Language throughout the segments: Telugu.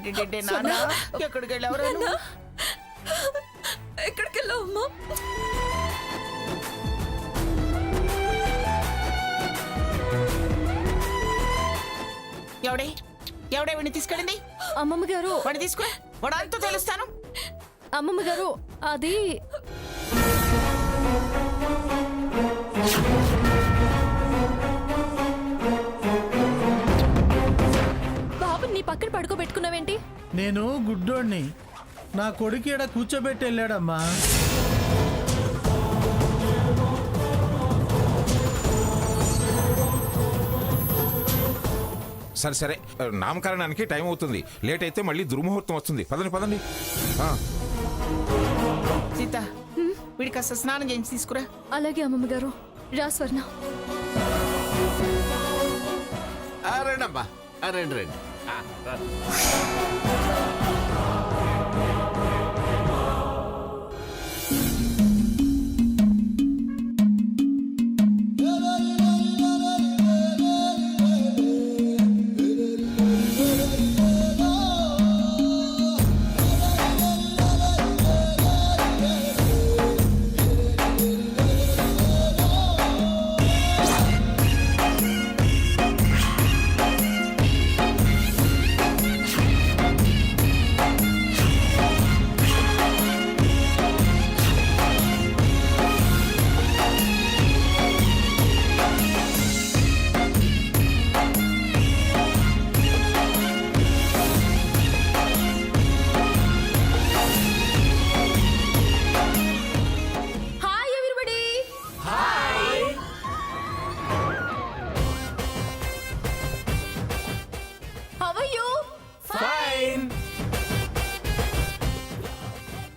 నాన్న ఎక్కడికి వెళ్ళావు? ఎక్కడికి వెళ్ళావు అమ్మా? ఎవడే ఎవడే వీడిని తీసుకెళ్ళింది? అమ్మమ్మ గారు, వాడిని తీసుకురా, వాడు అంతా తెలుస్తాను. అమ్మమ్మ గారు అది బాబు నీ పక్కన పడుకోబెట్టుకున్నావేంటి? నేను గుడ్డోడిని, నా కొడుకు ఈడ కూర్చోబెట్టి వెళ్ళాడమ్మా. సరే సరే, నామకరణానికి టైం అవుతుంది. లేట్ అయితే మళ్ళీ దుర్ముహూర్తం వస్తుంది. పదండి పదండి. సీత, వీడికి అసలు స్నానం చేయించి తీసుకురా. అలాగే అమ్మమ్మ గారు. రా స్వర్ణ. రండి అమ్మా, రండి రండి.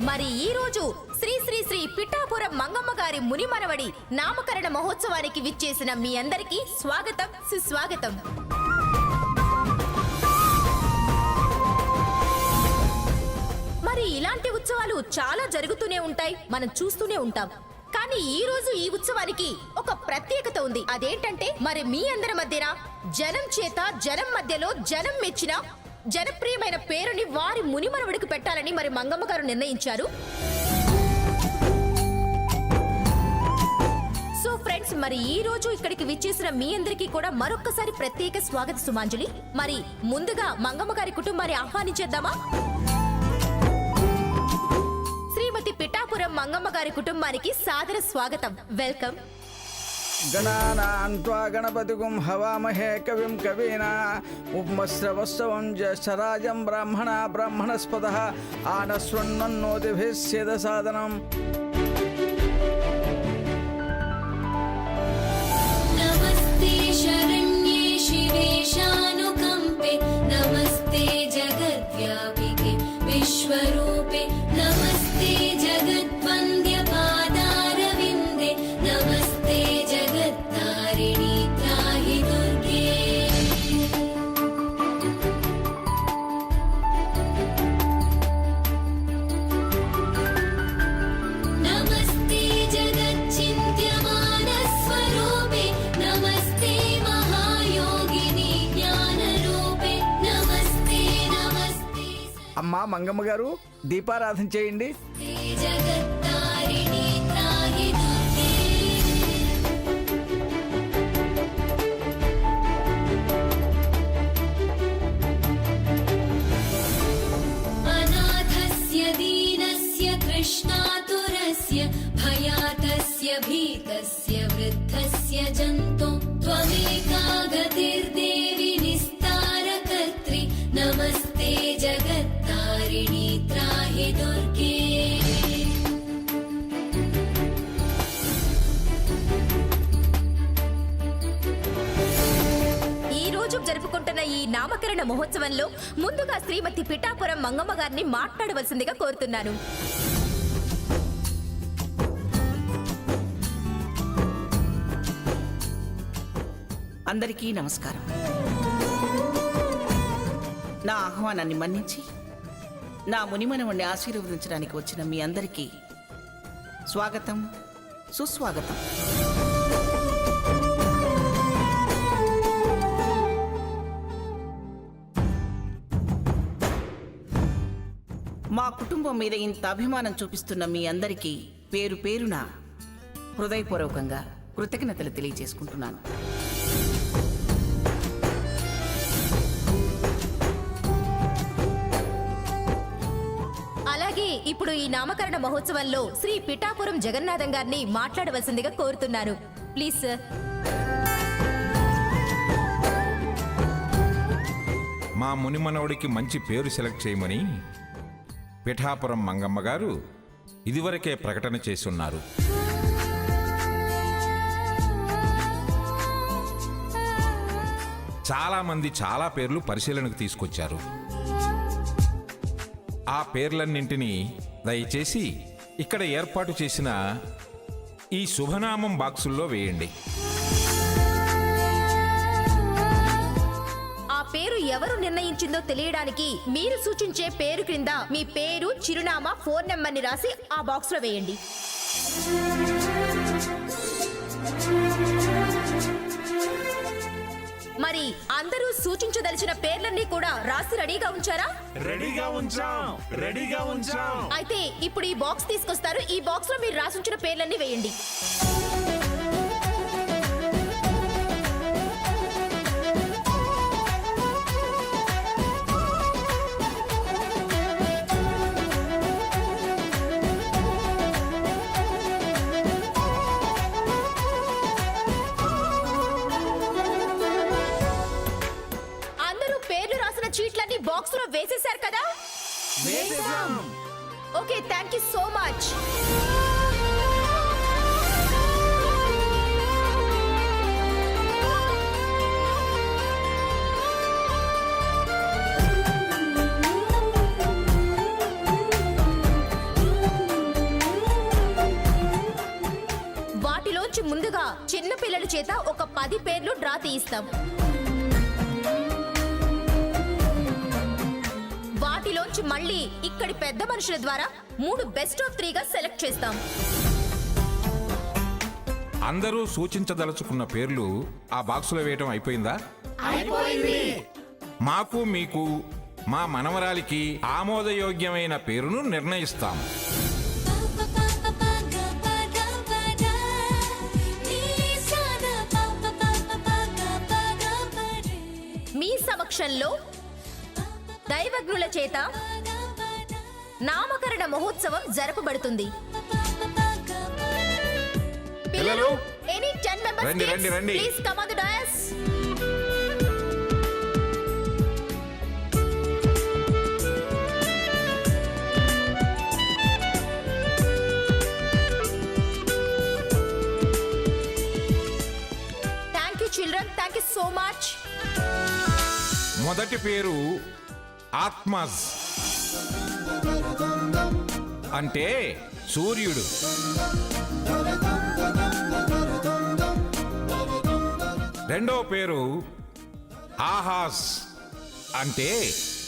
మరి ఈ రోజు శ్రీ శ్రీ శ్రీ పిఠాపురం మంగమ్మ గారి మునిమనవడి నామకరణ మహోత్సవానికి విచ్చేసిన మీ అందరికీ స్వాగతం, సుస్వాగతం. మరి ఇలాంటి ఉత్సవాలు చాలా జరుగుతూనే ఉంటాయి, మనం చూస్తూనే ఉంటాం. కానీ ఈ రోజు ఈ ఉత్సవానికి ఒక ప్రత్యేకత ఉంది. అదేంటంటే మరి మీ అందరి మధ్యన జనం చేత జనం మధ్యలో జనం మెచ్చిన జనప్రియమైన పేరుని వారి మునిమనవడికి పెట్టాలని మరి మంగమ్మ గారు నిర్ణయించారు. సో ఫ్రెండ్స్, మరి ఈ రోజు ఇక్కడికి విచ్చేసిన మీ అందరికీ కూడా మరొక్కసారి ప్రత్యేక స్వాగత సుమాంజలి. మరి ముందుగా మంగమ్మ గారి కుటుంబాన్ని ఆహ్వానించేద్దామా? శ్రీమతి పిఠాపురం మంగమ్మ గారి కుటుంబానికి సాదర స్వాగతం, వెల్కమ్. గణానాన్త్వా గణపతిగుం హవామహే కవిం కవీనా ఉపమశ్రవస్తవం జ్యేష్ఠరాజం బ్రాహ్మణస్పదః ఆనశృణ్వన్నోతిభిः సేదసాదనం. నమస్తే శరణ్యే శివే శానుకంపే నమస్తే జగద్వ్యాపికే విశ్వరూపే నమస్తే జగద్వంద్య పాదారవిందే నమస్తే జగత్తారిణి త్రాహి దుర్గే. నమస్తే జగచ్చింత్యమాన స్వరూపే నమస్తే మహాయోగిని జ్ఞానరూపే నమస్తే నమస్తే. అమ్మా మంగమ్మ గారు, దీపారాధన చేయండి. జగత్తారిణి త్రాహి దుర్గే. అనాథస్య దీనస్య కృష్ణాతురస్య భయాతస్య భీతస్య వృద్ధస్య జంతో త్వమేకా గతిర్దేవి నిస్తారకర్త్రి నమస్తే జగత్తారిణి త్రాహి దుర్గే. ఈ రోజు జరుపుకుంటున్న ఈ నామకరణ మహోత్సవంలో ముందుగా శ్రీమతి పిఠాపురం మంగమ్మ గారిని మాట్లాడవలసిందిగా కోరుతున్నాను. అందరికీ నమస్కారం. నా ఆహ్వానాన్ని మన్నించి నా మునిమనవణ్ణి ఆశీర్వదించడానికి వచ్చిన మీ అందరికీ స్వాగతం, సుస్వాగతం. మా కుటుంబం మీద ఇంత అభిమానం చూపిస్తున్న మీ అందరికీ పేరు పేరున హృదయపూర్వకంగా కృతజ్ఞతలు తెలియజేసుకుంటున్నాను. అలాగే ఇప్పుడు ఈ నామకరణ మహోత్సవంలో శ్రీ పిఠాపురం జగన్నాథం గారిని మాట్లాడవలసిందిగా కోరుతున్నాను. Please sir. మా మునిమనవుడికి మంచి పేరు సెలెక్ట్ చేయమని పిఠాపురం మంగమ్మ గారు ఇదివరకే ప్రకటన చేసున్నారు. చాలా మంది చాలా పేర్లు పరిశీలనకు తీసుకొచ్చారు. ఆ పేర్లన్నింటినీ దయచేసి ఇక్కడ ఏర్పాటు చేసిన ఈ శుభనామం బాక్సుల్లో వేయండి. ఆ పేరు ఎవరు నిర్ణయించిందో తెలియడానికి మీరు సూచించే పేరు క్రింద మీ పేరు, చిరునామా, ఫోన్ నెంబర్ని రాసి ఆ బాక్స్ లో వేయండి. మరి అందరూ సూచించదలిచిన పేర్లన్నీ కూడా రాసి రెడీగా ఉంచారా? రెడీగా ఉంచాం. అయితే ఇప్పుడు ఈ బాక్స్ తీసుకొస్తారు. ఈ బాక్స్ లో మీరు రాసుంచిన పేర్లన్నీ వేయండి. అందరూ పేర్లు రాసిన చీట్లన్నీ బాక్స్ లో వేసేశారు కదా? Okay, thank you so much. వాటిలోంచి ముందుగా చిన్న పిల్లల చేత ఒక 10 పేర్లు డ్రా తీయిస్తాం. వాటిలోంచి మళ్ళీ ఇక్కడి పెద్ద మనుషుల ద్వారా 3 బెస్ట్ ఆఫ్ 3గా సెలెక్ట్ చేస్తాం. అందరూ సూచించదలుచుకున్న పేర్లు ఆ బాక్సులో వేయటం అయిపోయిందా? మాకు మీకు మా మనవరాలికి ఆమోదయోగ్యమైన పేరును నిర్ణయిస్తాం. మీ సమక్షంలో దైవజ్ఞుల చేత నామకరణ మహోత్సవం జరపబడుతుంది. పిల్లలు, ఎనీ 10 మెంబర్స్ రండి, రండి, రండి. Please come on the dais. Thank you children, thank you so much. మొదటి పేరు ఆత్మజ్, అంటే సూర్యుడు. రెండో పేరు ఆహాస్, అంటే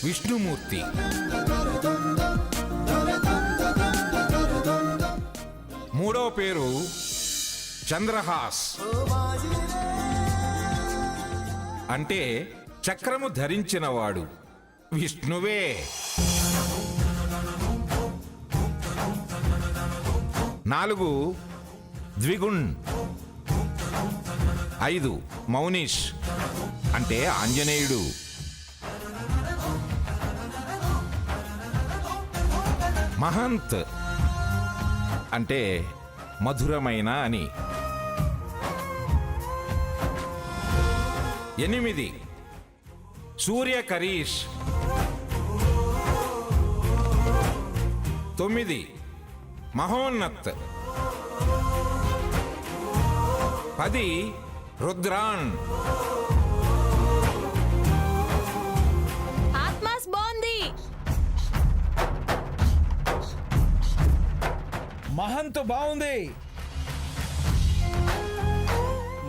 విష్ణుమూర్తి. మూడో పేరు చంద్రహాస్, అంటే చక్రము ధరించినవాడు, విష్ణువే. నాలుగు ద్విగుణ్, 5 మౌనిష్, అంటే ఆంజనేయుడు. 6 మహంత్, అంటే మధురమైన అని. 8 సూర్యకరీష్. 9 మహోన్నత్. 10 రుద్రాన్. ఆత్మాస్ బాగుంది. మహంత్ బాగుంది.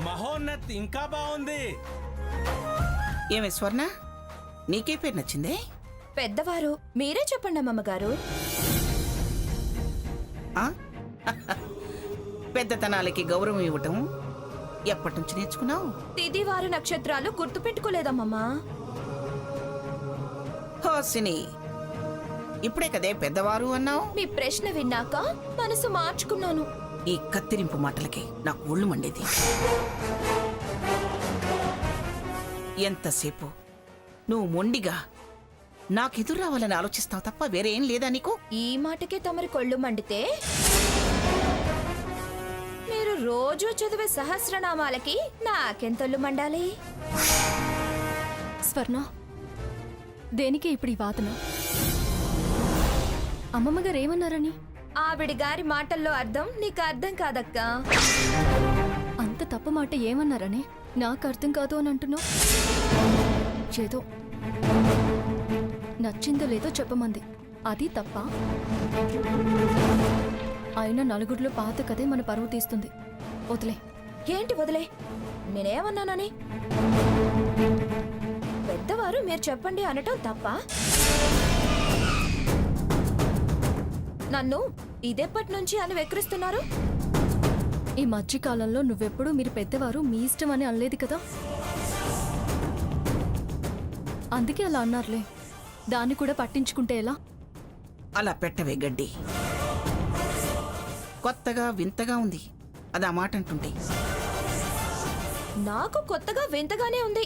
మహోన్నత్ ఇంకా బాగుంది. ఏమే స్వర్ణ, నీకే పేరు నచ్చిందే? పెద్దవారు మీరే చెప్పండి అమ్మమ్మగారు. ఆ? పెద్దతనాలకి గౌరవం ఇవ్వటం ఎప్పటి నుంచి నేర్చుకున్నావు? తిదివారు నక్షత్రాలు గుర్తుపెట్టుకోలేదమ్మమ్మా. హాసిని, ఇప్పుడే కదే పెద్దవారు అన్నావు. మీ ప్రశ్న విన్నాక మనసు మార్చుకున్నాను. ఈ కత్తిరింపు మాటలకి నాకు ఒళ్ళు మండేది. ఎంతసేపు నువ్వు మొండిగా నాకెదురు రావాలని ఆలోచిస్తావు తప్ప వేరే ఏం లేదా నీకు? ఈ మాటకే తమరి కొళ్ళు మండితే మీరు రోజు చదివే సహస్రనామాలకి నాకెంతొల్లు మండాలి? స్వర్ణ, దేనికి ఇప్పుడు ఈ వాదన? అమ్మమ్మ గారు ఏమన్నారని? ఆవిడి గారి మాటల్లో అర్థం నీకు అర్థం కాదక్కా. అంత తప్పు మాట ఏమన్నారని నాకు అర్థం కాదు అని అంటున్నావు. ఏదో నచ్చిందో లేదో చెప్పమంది, అది తప్ప. అయినా నలుగురిలో పాత కథే మన పరువు తీస్తుంది. వదిలే. ఏంటి వదిలే? నేనేమన్నానని? పెద్దవారు మీరు చెప్పండి అనటం తప్ప? నన్ను ఇదెప్పటి నుంచి అని వెక్కిరిస్తున్నారు? ఈ మధ్యకాలంలో నువ్వెప్పుడు మీరు పెద్దవారు మీ ఇష్టం అని అనలేదు కదా, అందుకే అలా అన్నారులే. దాన్ని కూడా పట్టించుకుంటే ఎలా? అలా పెట్టవే గడ్డి. కొత్తగా వింతగా ఉంది అది ఆ మాట అంటుంటే. నాకు కొత్తగా వింతగానే ఉంది.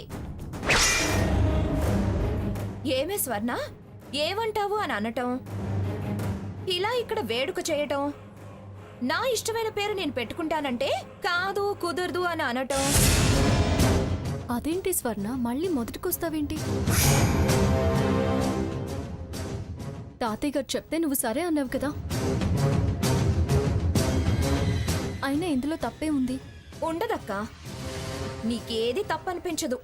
ఏమే స్వర్ణ, ఏమంటావు అని అనటం, ఇలా ఇక్కడ వేడుక చేయటం, నా ఇష్టమైన పేరు నేను పెట్టుకుంటానంటే కాదు కుదరదు అని అనటం. అదేంటి స్వర్ణ, మళ్ళీ మొదటికొస్తావేంటి? తాతయ్య గారు చెప్తే నువ్వు సరే అన్నావు కదా. అయినా ఇందులో తప్పే ఉంది. ఉండదక్కా, నీకేది తప్పు అనిపించదు,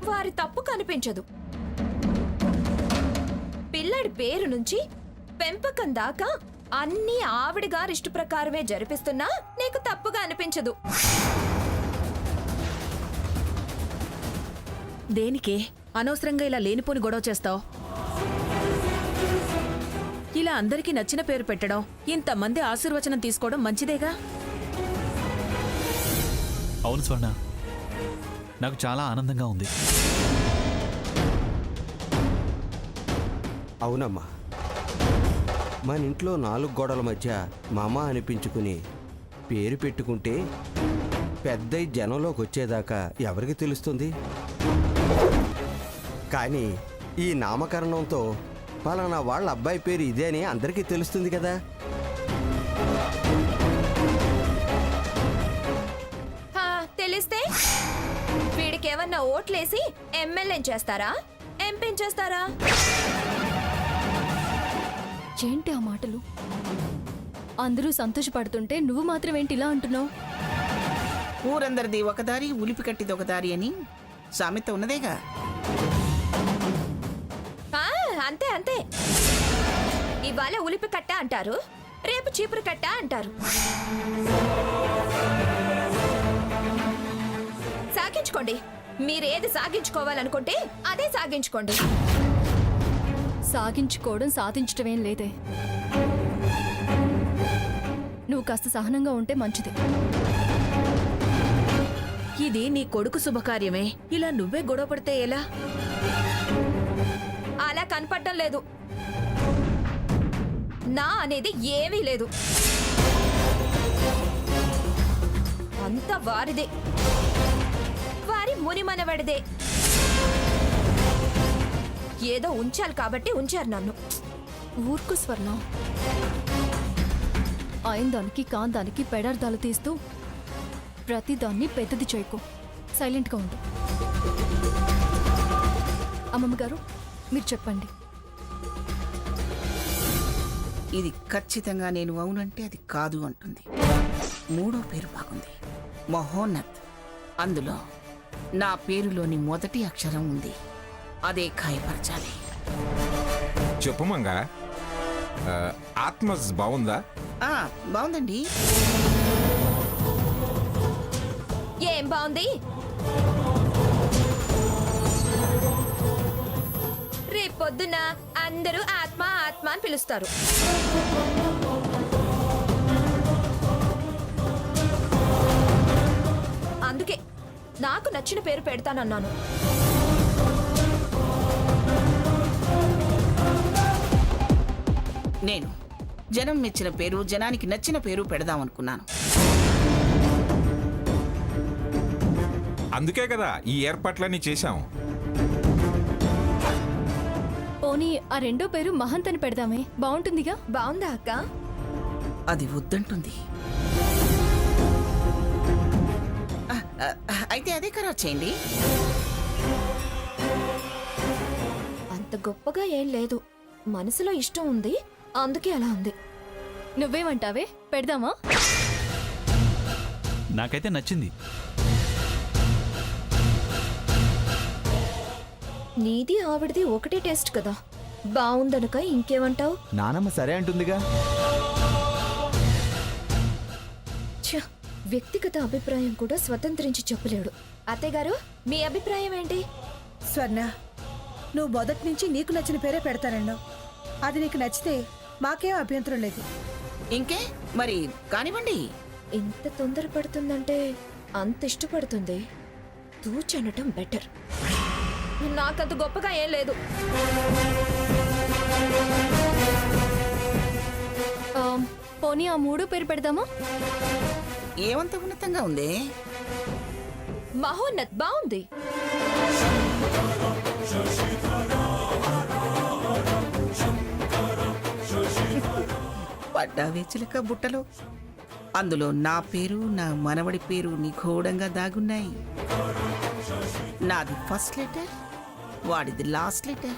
వారి తప్పు కనిపించదు. పిల్లడి పేరు నుంచి పెంపకం దాకా అన్నీ ఆవిడ గారి ఇష్ట ప్రకారమే జరిపిస్తున్నా నీకు తప్పుగా అనిపించదు. దేనికే అనవసరంగా ఇలా లేనిపోని గొడవ చేస్తావు? ఇలా అందరికీ నచ్చిన పేరు పెట్టడం, ఇంతమంది ఆశీర్వచనం తీసుకోవడం మంచిదేగా? అవును స్వర్ణ, నాకు చాలా ఆనందంగా ఉంది. అవునమ్మా, మన ఇంట్లో 4 గోడల మధ్య మామ అనిపించుకుని పేరు పెట్టుకుంటే పెద్ద జనంలోకి వచ్చేదాకా ఎవరికి తెలుస్తుంది? కానీ ఈ నామకరణంతో పలానా వాళ్ళ అబ్బాయి పేరు ఇదే అని అందరికీ తెలుస్తుంది కదా. తెలిస్తే వీడికేమన్నా ఓట్లేసి ఎమ్మెల్యే చేస్తారా, ఎంపీ చేస్తారా? ఏంటి ఆ మాటలు? అందరూ సంతోషపడుతుంటే నువ్వు మాత్రం ఏంటి ఇలా అంటున్నావు? ఊరందరిది ఒకదారి ఉలిపి కట్టిది ఒకదారి అని సామెత ఉన్నదేగా. అంతే అంతే. ఇవాళ ఉలిపి కట్ట అంటారు, రేపు చీపురు కట్ట అంటారు. సాగించుకోండి, మీరేది సాగించుకోవాలనుకుంటే అదే సాగించుకోండి. సాగించుకోవడం సాధించటమేం లేదే. నువ్వు కాస్త సహనంగా ఉంటే మంచిది. ఇది నీ కొడుకు శుభకార్యమే, ఇలా నువ్వే గొడవ పడితే ఎలా? అలా కనపడటం లేదు. నా అనేది ఏమీ లేదు, అంత వారిదే, వారి మునిమనవడిదే. ఏదో ఉంచాలి కాబట్టి ఉంచారు నన్ను. ఊరుకు స్వర్ణ. అయిన దానికి కాని దానికి పెడార్థాలు తీస్తూ ప్రతిదాన్ని పెద్దది చేయకు. సైలెంట్గా ఉండు. అమ్మమ్మ గారు, మీరు చెప్పండి. ఇది ఖచ్చితంగా నేను అవునంటే అది కాదు అంటుంది. 3వ పేరు బాగుంది, మహోన్నత్. అందులో నా పేరులోని మొదటి అక్షరం ఉంది, అదే ఖాయపరచాలి. చెప్పు మంగ, ఆత్మస్ బాగుందా? బాగుందండి. ఏం బాగుంది? రేపొద్దున అందరూ ఆత్మ ఆత్మ అని పిలుస్తారు. అందుకే నాకు నచ్చిన పేరు పెడతానన్నాను. నేను జనం మెచ్చిన పేరు, జనానికి నచ్చిన పేరు పెడదామనుకున్నాను. అందుకే కదా ఈ ఏర్పాట్లన్నీ చేశాం. పోనీ ఆ రెండో పేరు మహంత్ అని పెడదామే, బాగుంటుందిగా? బావుందా అక్క? అది వద్దంటుంది. అయితే అదే ఖరారు చేయండి. అంత గొప్పగా ఏం లేదు, మనసులో ఇష్టం ఉంది, అందుకే అలా ఉంది. నువ్వేమంటావే, పెడదామా? నాకైతే నచ్చింది. నీది ఆవిడది ఒకటే టేస్ట్ కదా, బావుందనక ఇంకేమంటావు? నానమ్మ సరే అంటుందిగా. ఛ, వ్యక్తిగత అభిప్రాయం కూడా స్వతంత్రించి చెప్పలేడు. అత్తయ్య గారు, మీ అభిప్రాయం ఏంటి? స్వర్ణ, నువ్వు మొదటి నుంచి నీకు నచ్చిన పేరే పెడతానన్నావు. అది నీకు నచ్చితే మాకేం అభ్యంతరం లేదు. ఇంకే మరి కానివ్వండి. ఇంత తొందరపడుతుందంటే అంత ఇష్టపడుతుంది. తూచనటం బెటర్. నాకంత గొప్పగా ఏం లేదు. పోనీ ఆ మూడో పేరు పెడదామా? ఏమంత ఉన్నతంగా ఉంది? మహోన్నత్ బాగుంది. పడ్డావే చిలక బుట్టలో. అందులో నా పేరు, నా మనవడి పేరు నిగూఢంగా దాగున్నాయి. నాది ఫస్ట్ లెటర్, వాడిది లాస్ట్ లెటర్.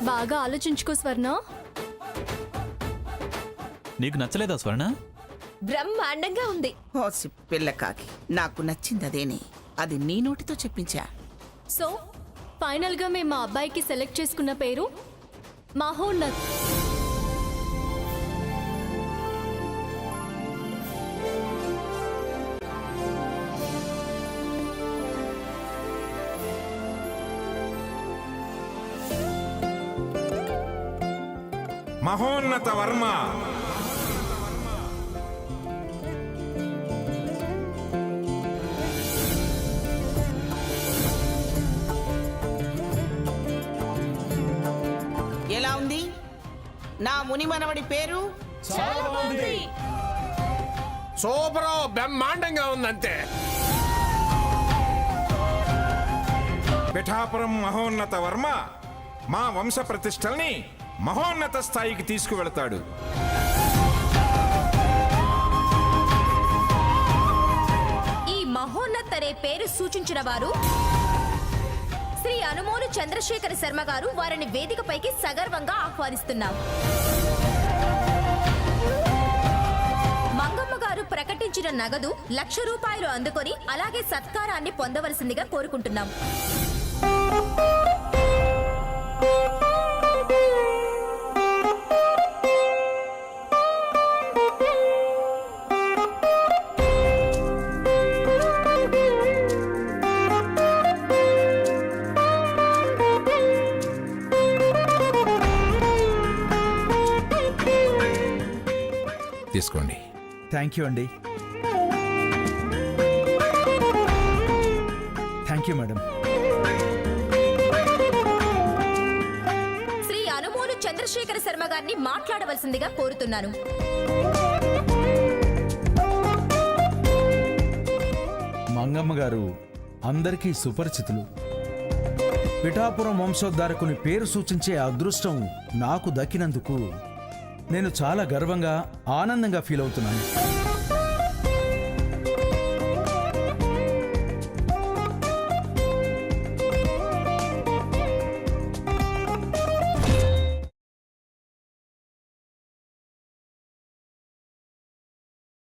బాగా ఆలోచించుకో స్వర్ణ. నీకు నచ్చలేదా స్వర్ణ? బ్రహ్మాండంగా ఉంది. హోసి పిల్లకాకి, నాకు నచ్చింది అదేనే. అది నీ నోటితో చెప్పించా. సో ఫైనల్ గా మేము మా అబ్బాయికి సెలెక్ట్ చేసుకున్న పేరు మహోన్నత్. మహోన్నత వర్మ. ఎలా ఉంది నా ముని మనవడి పేరు? సూపరో, బ్రహ్మాండంగా ఉందంతే. పిఠాపురం మహోన్నత వర్మ మా వంశ ప్రతిష్టల్ని మహోన్నత స్థాయికి తీసుకువెళతాడు. ఈ మహోన్నత్ అనే పేరు సూచించిన వారు శ్రీ అనుమోలు చంద్రశేఖర శర్మ గారు. వారిని వేదికపైకి సగర్వంగా ఆహ్వానిస్తున్నాం. మంగమ్మ గారు ప్రకటించిన నగదు 1,00,000 రూపాయలు అందుకొని అలాగే సత్కారాన్ని పొందవలసిందిగా కోరుకుంటున్నాం. తీసుకోండి. థ్యాంక్ యూ అండి. Thank you madam. Shri Anumolu Chandrasekhara Sharma గారిని మాట్లాడవలసిందిగా కోరుతున్నాను. మంగమ్మ గారు అందరికీ సుపరిచితులు. పిఠాపురం వంశోద్ధారకుని పేరు సూచించే అదృష్టం నాకు దక్కినందుకు నేను చాలా గర్వంగా, ఆనందంగా ఫీల్ అవుతున్నాను.